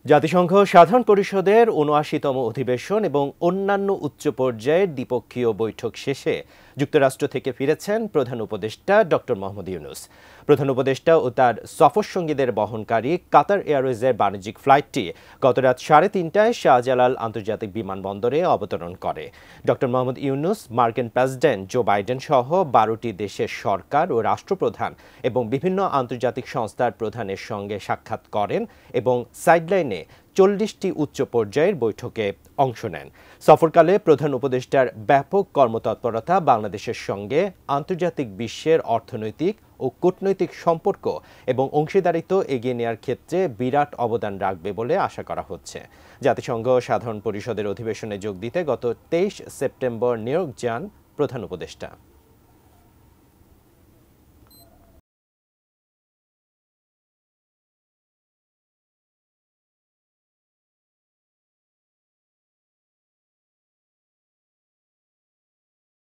জাতিসংঘ সাধারণ পরিষদের ৭৯তম অধিবেশন এবং অন্যান্য উচ্চ পর্যায়ের দ্বিপক্ষীয় বৈঠক শেষে যুক্তরাষ্ট্র থেকে ফিরেছেন প্রধান উপদেষ্টা ডক্টর মোহাম্মদ ইউনূস। প্রধান উপদেষ্টা ও তার সফরসঙ্গীদের বহনকারী কাতার এয়ারওয়েজের বাণিজ্যিক ফ্লাইটটি গতরাত ৩:৩০টায় শাহজালাল আন্তর্জাতিক বিমানবন্দরে অবতরণ করে। ডক্টর মোহাম্মদ ইউনূস মার্কিন প্রেসিডেন্ট জো বাইডেন সহ ১২টি দেশের সরকার ও রাষ্ট্রপ্রধান এবং বিভিন্ন আন্তর্জাতিক সংস্থার প্রধানের সঙ্গে সাক্ষাৎ করেন এবং সাইডলাইনে ৪০টি উচ্চ পর্যায়ের বৈঠকে অংশ নেন। সফরকালে প্রধান উপদেষ্টার ব্যাপক কর্মতৎপরতা বাংলাদেশের সঙ্গে আন্তর্জাতিক বিশ্বের অর্থনৈতিক ও কূটনৈতিক সম্পর্ক এবং অংশীদারিত্ব এগিয়ে নেওয়ার ক্ষেত্রে বিরাট অবদান রাখবে বলে আশা করা হচ্ছে। জাতিসংঘ সাধারণ পরিষদের অধিবেশনে যোগ দিতে গত ২৩ সেপ্টেম্বর নিউ ইয়র্ক যান প্রধান উপদেষ্টা।